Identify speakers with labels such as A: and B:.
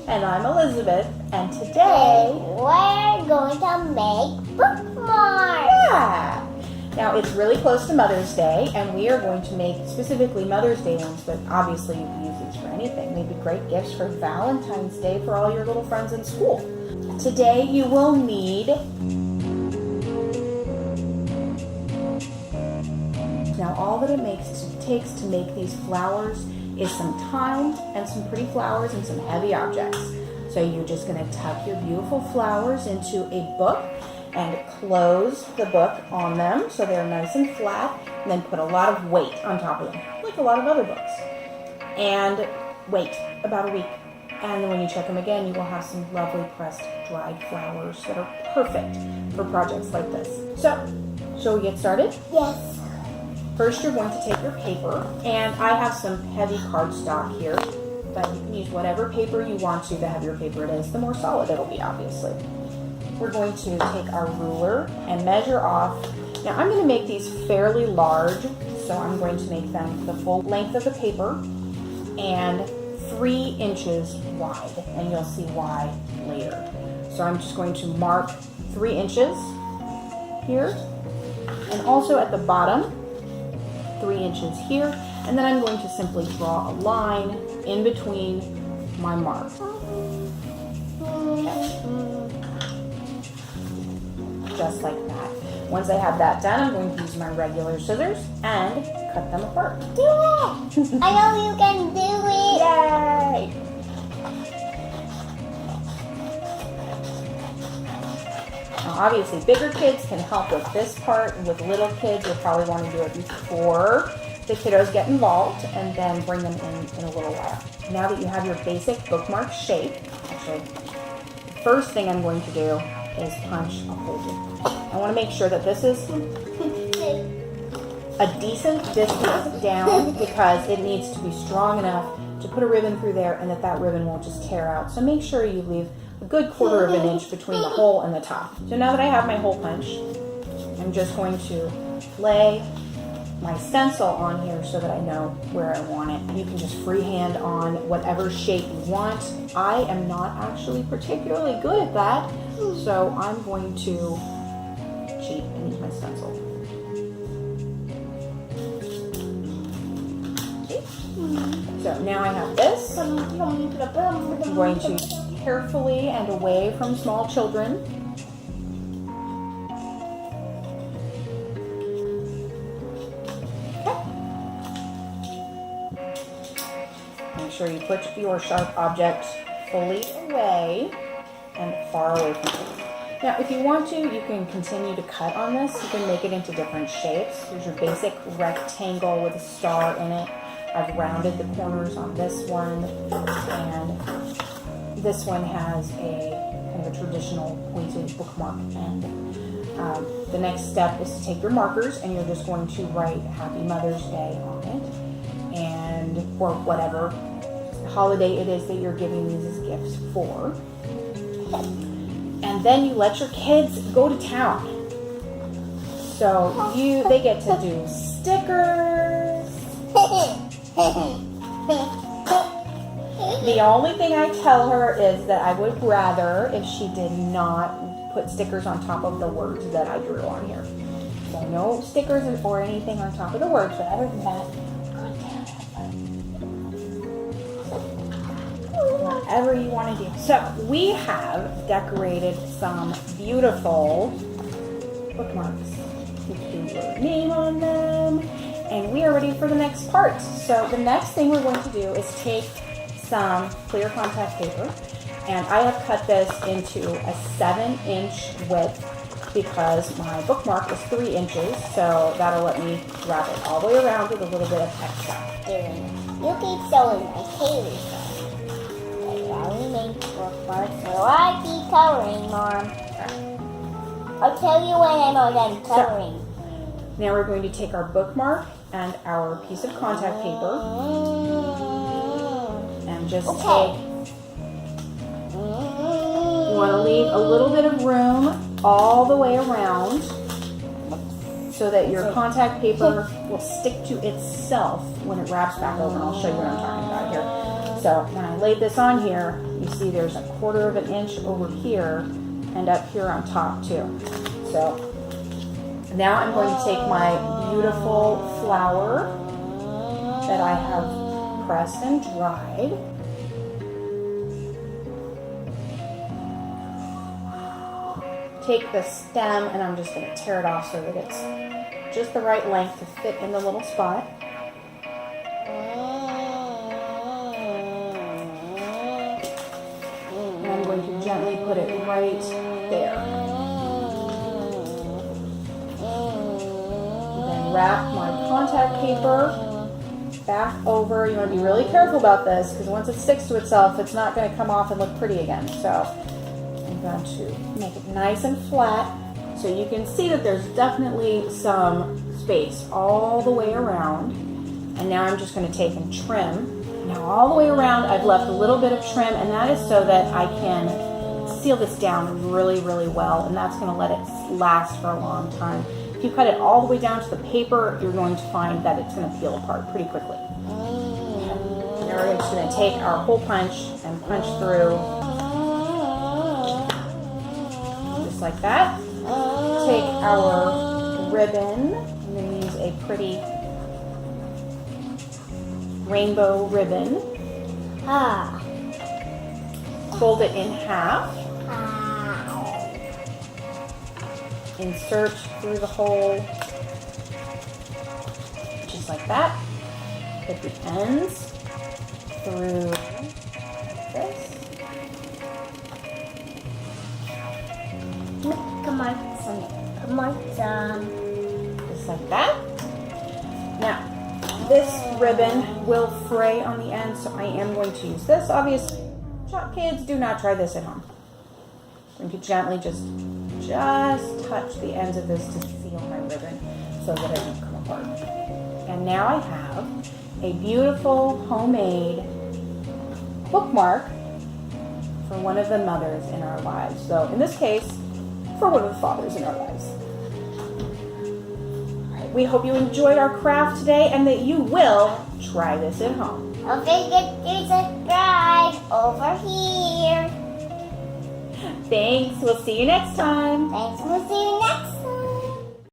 A: And I'm Elizabeth, and today
B: we're going to make bookmarks.
A: Yeah! Now it's really close to Mother's Day, and we are going to make specifically Mother's Day ones, but obviously you can use these for anything. They'd be great gifts for Valentine's Day for all your little friends in school. Today you will need now all that it takes to make these flowers is some time and some pretty flowers and some heavy objects. So you're just going to tuck your beautiful flowers into a book and close the book on them so they're nice and flat, and then put a lot of weight on top of them, like a lot of other books. And wait about a week. And then when you check them again, you will have some lovely pressed dried flowers that are perfect for projects like this. So, shall we get started?
B: Yes.
A: First, you're going to take your paper, and I have some heavy cardstock here, but you can use whatever paper you want to. The heavier paper it is, the more solid it'll be, obviously. We're going to take our ruler and measure off. Now, I'm going to make these fairly large, so I'm going to make them the full length of the paper and 3 inches wide, and you'll see why later. So I'm just going to mark 3 inches here, and also at the bottom, 3 inches here, and then I'm going to simply draw a line in between my mark. Just like that. Once I have that done, I'm going to use my regular scissors and cut them apart.
B: Do it! I know you can do it!
A: Yay! Now, obviously, bigger kids can help with this part. With little kids, you'll probably want to do it before the kiddos get involved, and then bring them in a little while. Now that you have your basic bookmark shape, actually, the first thing I'm going to do is punch a hole. I want to make sure that this is a decent distance down, because it needs to be strong enough to put a ribbon through there, and that ribbon won't just tear out. So make sure you leave a good 1/4 of an inch between the hole and the top. So now that I have my hole punched, I'm just going to lay my stencil on here so that I know where I want it. You can just freehand on whatever shape you want. I am not actually particularly good at that, so I'm going to cheat and use my stencil. Okay. So now I have this. I'm going to carefully and away from small children. Okay. Make sure you put your sharp object fully away and far away from you. Now, if you want to, you can continue to cut on this. You can make it into different shapes. Here's your basic rectangle with a star in it. I've rounded the corners on this one, and this one has a kind of a traditional pointed bookmark end. The next step is to take your markers, and you're just going to write Happy Mother's Day on it, and or whatever holiday it is that you're giving these as gifts for. And then you let your kids go to town. So they get to do stickers. The only thing I tell her is that I would rather if she did not put stickers on top of the words that I drew on here. So no stickers or anything on top of the words, but other than that, go down, have fun. Whatever you want to do. So we have decorated some beautiful bookmarks. You can do your name on them, and we are ready for the next part. So the next thing we're going to do is take some clear contact paper, and I have cut this into a 7-inch width because my bookmark is 3 inches, so that'll let me wrap it all the way around with a little bit of extra.
B: You keep showing my Kaylee stuff. I only make bookmarks, so I keep coloring, Mom. I'll tell you when I'm all done coloring.
A: So, now we're going to take our bookmark and our piece of contact paper and just take. You want to leave a little bit of room all the way around so that your contact paper will stick to itself when it wraps back over. And I'll show you what I'm talking about here. So when I laid this on here, you see there's a 1/4 of an inch over here and up here on top too. So now I'm going to take my beautiful flower that I have pressed and dried. Take the stem and I'm just going to tear it off so that it's just the right length to fit in the little spot. And I'm going to gently put it right there. And then wrap my contact paper back over. You want to be really careful about this because once it sticks to itself, it's not going to come off and look pretty again. So I'm going to make it nice and flat so you can see that there's definitely some space all the way around. And now I'm just going to take and trim. Now all the way around I've left a little bit of trim, and that is so that I can seal this down really, really well, and that's going to let it last for a long time. If you cut it all the way down to the paper, you're going to find that it's going to peel apart pretty quickly. Now we're just going to take our hole punch and punch through just like that. Take our ribbon. I'm going to use a pretty rainbow ribbon. Fold it in half. Insert through the hole just like that. Put the ends through like this.
B: Come on, son. Come on, son.
A: Just like that. Now, this ribbon will fray on the end, so I am going to use this. Obviously, kids, do not try this at home. I'm going to gently just touch the ends of this to seal my ribbon so that it won't come apart. And now I have a beautiful homemade bookmark for one of the mothers in our lives. So in this case, for one of the fathers in our lives. We hope you enjoyed our craft today and that you will try this at home.
B: Don't forget to subscribe over here.
A: Thanks. We'll see you next time.
B: Thanks. We'll see you next